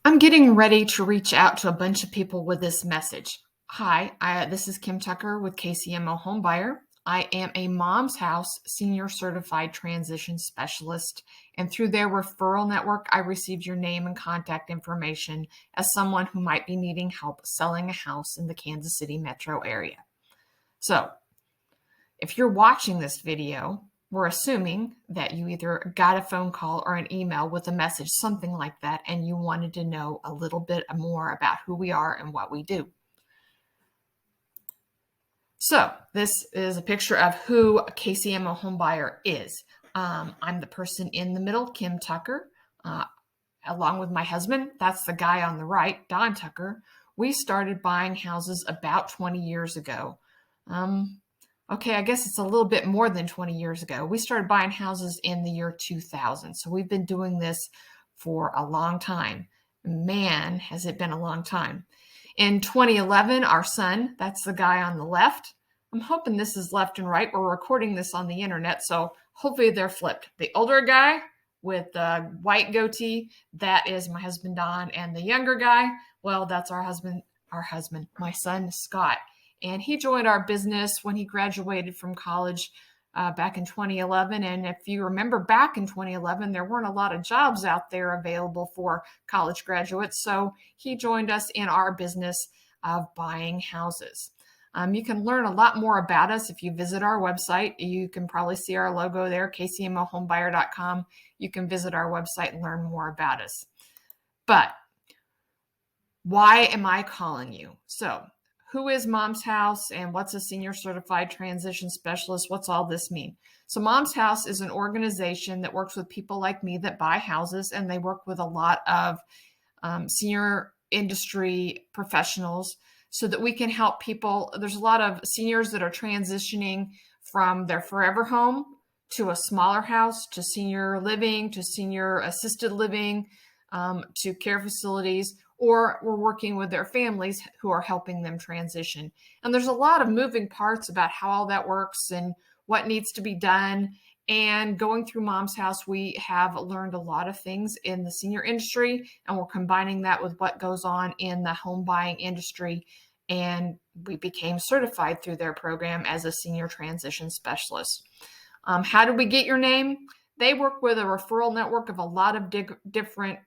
I'm getting ready to reach out to a bunch of people with this message. Hi, this is Kim Tucker with kcmoHomeBuyer. I am a Mom's House Senior Certified Transition Specialist, and through their referral network, I received your name and contact information as someone who might be needing help selling a house in the Kansas City metro area. So, if you're watching this video, we're assuming that you either got a phone call or an email with a message, something like that, and you wanted to know a little bit more about who we are and what we do. So this is a picture of who kcmoHomeBuyer is. I'm the person in the middle, Kim Tucker, along with my husband. That's the guy on the right, Don Tucker. We started buying houses about 20 years ago. Okay, I guess it's a little bit more than 20 years ago. We started buying houses in the year 2000. So we've been doing this for a long time. Man, has it been a long time. In 2011, our son, that's the guy on the left. I'm hoping this is left and right. We're recording this on the internet, so hopefully they're flipped. The older guy with the white goatee, that is my husband, Don. And the younger guy, well, that's our husband, my son, Scott. And he joined our business when he graduated from college back in 2011. And if you remember back in 2011, there weren't a lot of jobs out there available for college graduates. So he joined us in our business of buying houses. You can learn a lot more about us if you visit our website. You can probably see our logo there, kcmoHomeBuyer.com. You can visit our website and learn more about us. But why am I calling you? So, who is Mom's House and what's a senior certified transition specialist? What's all this mean? So Mom's House is an organization that works with people like me that buy houses, and they work with a lot of senior industry professionals so that we can help people. There's a lot of seniors that are transitioning from their forever home to a smaller house, to senior living, to senior assisted living, to care facilities, or we're working with their families who are helping them transition. And there's a lot of moving parts about how all that works and what needs to be done. And going through Mom's House, we have learned a lot of things in the senior industry, and we're combining that with what goes on in the home buying industry. And we became certified through their program as a senior transition specialist. How do we get your name? They work with a referral network of a lot of different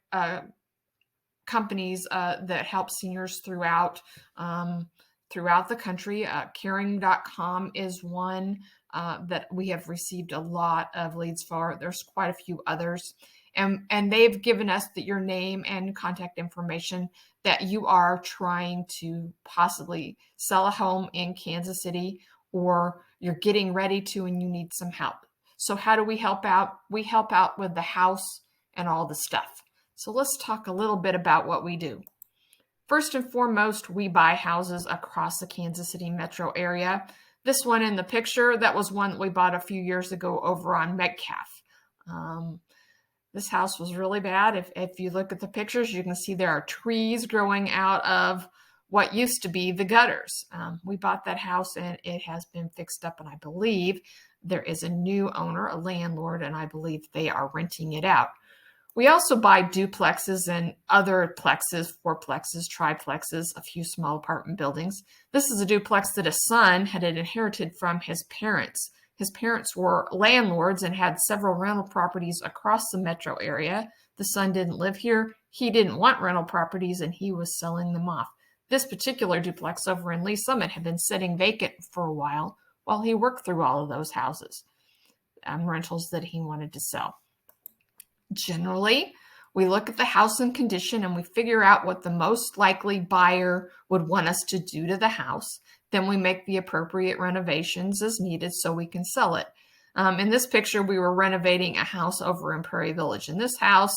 companies that help seniors throughout the country. Caring.com is one that we have received a lot of leads for. There's quite a few others. And they've given us your name and contact information that you are trying to possibly sell a home in Kansas City, or you're getting ready to and you need some help. So how do we help out? We help out with the house and all the stuff. So let's talk a little bit about what we do. First and foremost, we buy houses across the Kansas City metro area. This one in the picture, that was one that we bought a few years ago over on Metcalf. This house was really bad. If you look at the pictures, you can see there are trees growing out of what used to be the gutters. We bought that house and it has been fixed up, and I believe there is a new owner, a landlord, and I believe they are renting it out. We also buy duplexes and other plexes, fourplexes, triplexes, a few small apartment buildings. This is a duplex that a son had inherited from his parents. His parents were landlords and had several rental properties across the metro area. The son didn't live here. He didn't want rental properties, and he was selling them off. This particular duplex over in Lee Summit had been sitting vacant for a while he worked through all of those houses, rentals that he wanted to sell. Generally, we look at the house and condition and we figure out what the most likely buyer would want us to do to the house. Then we make the appropriate renovations as needed so we can sell it. In this picture, we were renovating a house over in Prairie Village. In this house,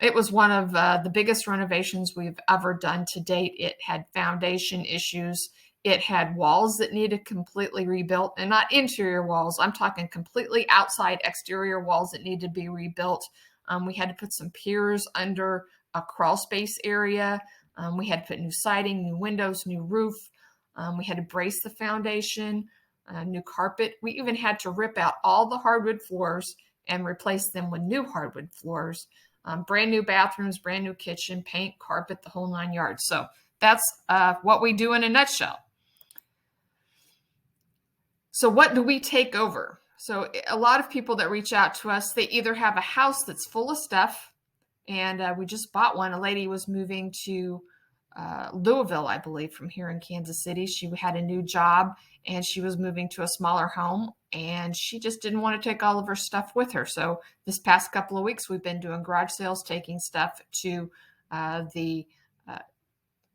it was one of the biggest renovations we've ever done to date. It had foundation issues. It had walls that needed completely rebuilt, and not interior walls. I'm talking completely outside exterior walls that needed to be rebuilt. We had to put some piers under a crawl space area. We had to put new siding, new windows, new roof. We had to brace the foundation, new carpet. We even had to rip out all the hardwood floors and replace them with new hardwood floors. brand new bathrooms, brand new kitchen, paint, carpet, the whole 9 yards. So that's what we do in a nutshell. So what do we take over? So a lot of people that reach out to us, they either have a house that's full of stuff, and we just bought one. A lady was moving to Louisville, I believe, from here in Kansas City. She had a new job, and she was moving to a smaller home, and she just didn't want to take all of her stuff with her. So this past couple of weeks, we've been doing garage sales, taking stuff to the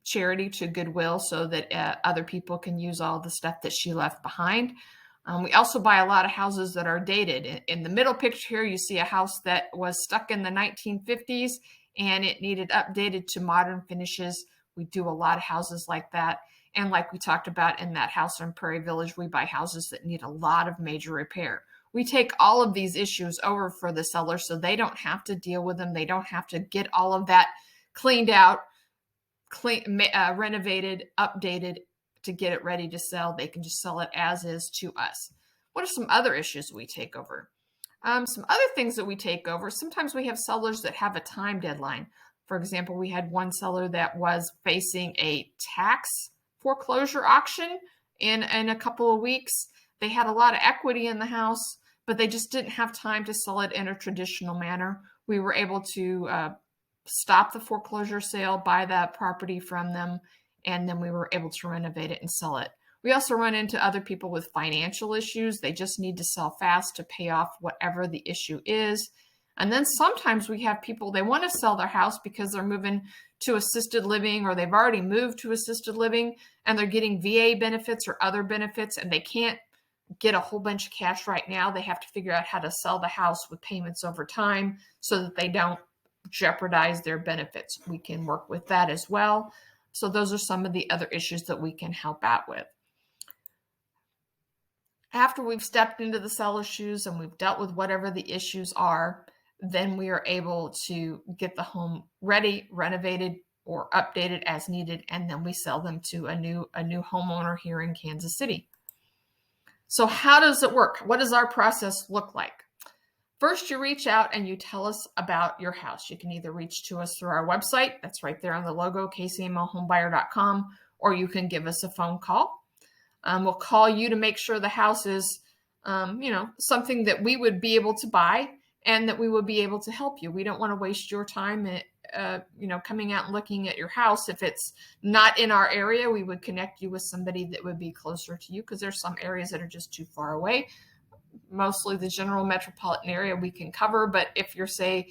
charity, to Goodwill, so that other people can use all the stuff that she left behind. We also buy a lot of houses that are dated. In the middle picture here, you see a house that was stuck in the 1950s and it needed updated to modern finishes. We do a lot of houses like that. And like we talked about in that house in Prairie Village, we buy houses that need a lot of major repair. We take all of these issues over for the seller so they don't have to deal with them. They don't have to get all of that cleaned out, renovated, updated to get it ready to sell. They can just sell it as is to us. What are some other issues we take over? Some other things that we take over, sometimes we have sellers that have a time deadline. For example, we had one seller that was facing a tax foreclosure auction in a couple of weeks. They had a lot of equity in the house, but they just didn't have time to sell it in a traditional manner. We were able to stop the foreclosure sale, buy that property from them, and then we were able to renovate it and sell it. We also run into other people with financial issues. They just need to sell fast to pay off whatever the issue is. And then sometimes we have people, they want to sell their house because they're moving to assisted living, or they've already moved to assisted living and they're getting VA benefits or other benefits, and they can't get a whole bunch of cash right now. They have to figure out how to sell the house with payments over time so that they don't jeopardize their benefits. We can work with that as well. So those are some of the other issues that we can help out with. After we've stepped into the seller's shoes and we've dealt with whatever the issues are, then we are able to get the home ready, renovated, or updated as needed, and then we sell them to a new homeowner here in Kansas City. So how does it work? What does our process look like? First, you reach out and you tell us about your house. You can either reach to us through our website, that's right there on the logo, kcmoHomeBuyer.com, or you can give us a phone call. We'll call you to make sure the house is, something that we would be able to buy and that we would be able to help you. We don't want to waste your time, coming out and looking at your house. If it's not in our area, we would connect you with somebody that would be closer to you, because there's some areas that are just too far away. Mostly the general metropolitan area we can cover, but if you're, say,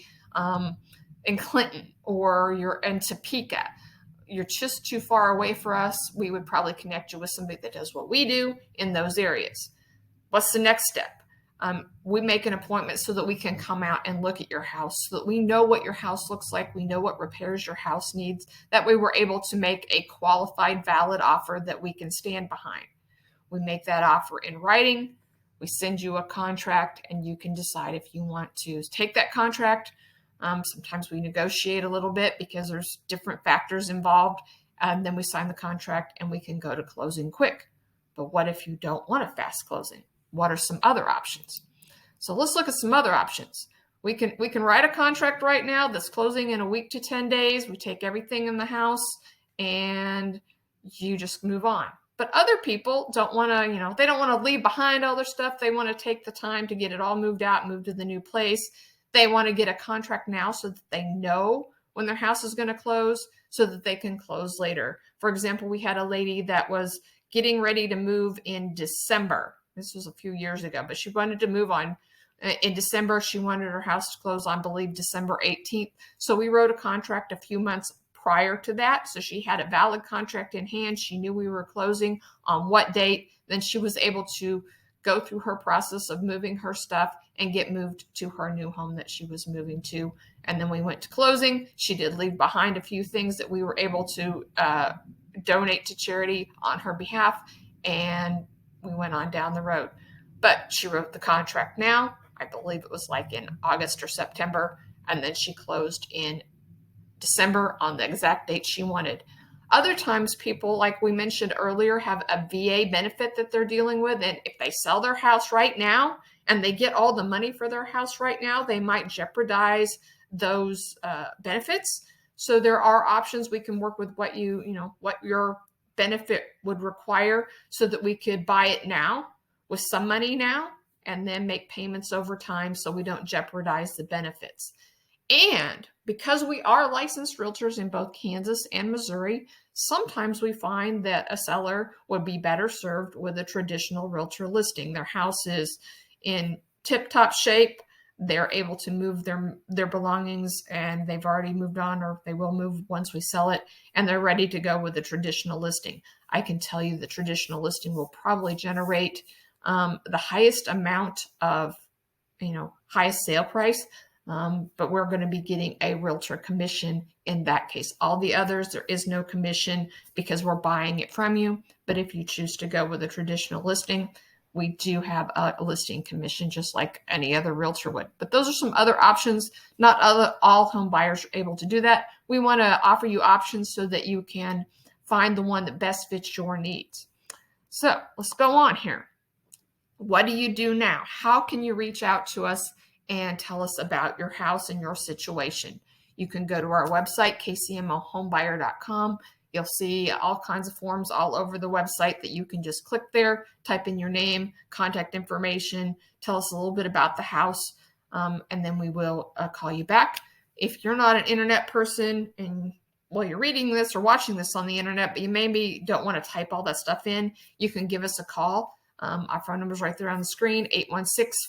in Clinton or you're in Topeka, you're just too far away for us, we would probably connect you with somebody that does what we do in those areas. What's the next step? We make an appointment so that we can come out and look at your house, so that we know what your house looks like. We know what repairs your house needs. That way we're able to make a qualified, valid offer that we can stand behind. We make that offer in writing. We send you a contract, and you can decide if you want to take that contract. Sometimes we negotiate a little bit because there's different factors involved, and then we sign the contract and we can go to closing quick. But what if you don't want a fast closing? What are some other options? So let's look at some other options. We can write a contract right now that's closing in a week to 10 days. We take everything in the house and you just move on. But other people don't want to, they don't want to leave behind all their stuff. They want to take the time to get it all moved out, move to the new place. They want to get a contract now so that they know when their house is going to close, so that they can close later. For example, we had a lady that was getting ready to move in December. This was a few years ago, but she wanted to move on in December. She wanted her house to close on, I believe, December 18th. So we wrote a contract a few months prior to that. So she had a valid contract in hand. She knew we were closing on what date. Then she was able to go through her process of moving her stuff and get moved to her new home that she was moving to. And then we went to closing. She did leave behind a few things that we were able to donate to charity on her behalf. And we went on down the road. But she wrote the contract now. I believe it was like in August or September. And then she closed in December on the exact date she wanted. Other times people, like we mentioned earlier, have a VA benefit that they're dealing with. And if they sell their house right now and they get all the money for their house right now, they might jeopardize those benefits. So there are options. We can work with what what your benefit would require so that we could buy it now with some money now and then make payments over time so we don't jeopardize the benefits. And because we are licensed realtors in both Kansas and Missouri, sometimes we find that a seller would be better served with a traditional realtor listing. Their house is in tip-top shape. They're able to move their belongings, and they've already moved on, or they will move once we sell it, and they're ready to go with a traditional listing. I can tell you the traditional listing will probably generate the highest amount of, highest sale price, but we're going to be getting a realtor commission in that case. All the others, there is no commission because we're buying it from you. But if you choose to go with a traditional listing, we do have a listing commission just like any other realtor would. But those are some other options. Not all home buyers are able to do that. We want to offer you options so that you can find the one that best fits your needs. So let's go on here. What do you do now? How can you reach out to us and tell us about your house and your situation? You can go to our website, kcmoHomeBuyer.com. You'll see all kinds of forms all over the website that you can just click there, type in your name, contact information, tell us a little bit about the house, and then we will call you back. If you're not an internet person and you're reading this or watching this on the internet, but you maybe don't want to type all that stuff in, you can give us a call. Our phone number is right there on the screen,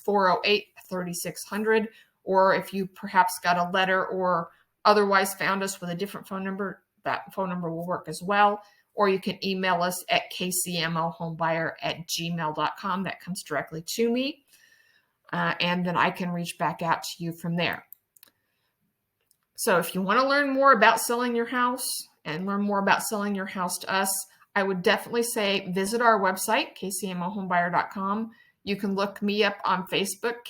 816-408-3600. Or if you perhaps got a letter or otherwise found us with a different phone number, that phone number will work as well. Or you can email us at kcmoHomeBuyer@gmail.com. That comes directly to me. And then I can reach back out to you from there. So if you want to learn more about selling your house and learn more about selling your house to us, I would definitely say visit our website, kcmoHomeBuyer.com. You can look me up on Facebook,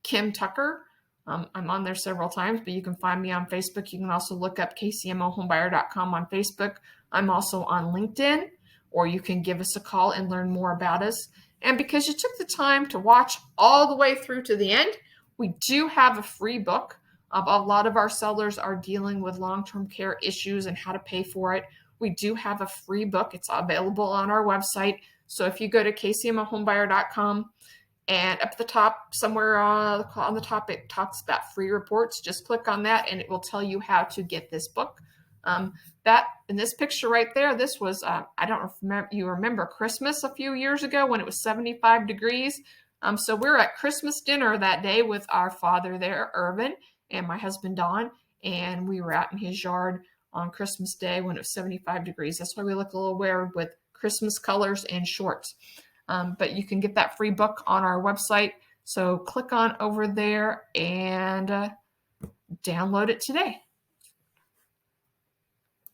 Kim Tucker. I'm on there several times, but you can find me on Facebook. You can also look up kcmoHomeBuyer.com on Facebook. I'm also on LinkedIn, or you can give us a call and learn more about us. And because you took the time to watch all the way through to the end, we do have a free book. A lot of our sellers are dealing with long-term care issues and how to pay for it. We do have a free book. It's available on our website. So if you go to kcmoHomeBuyer.com, and up at the top, somewhere on the top, it talks about free reports. Just click on that, and it will tell you how to get this book. That in this picture right there, this was, I don't remember, you remember Christmas a few years ago when it was 75 degrees. So we were at Christmas dinner that day with our father there, Irvin, and my husband, Don, and we were out in his yard on Christmas Day when it was 75 degrees. That's why we look a little weird with Christmas colors and shorts. But you can get that free book on our website. So click on over there and download it today.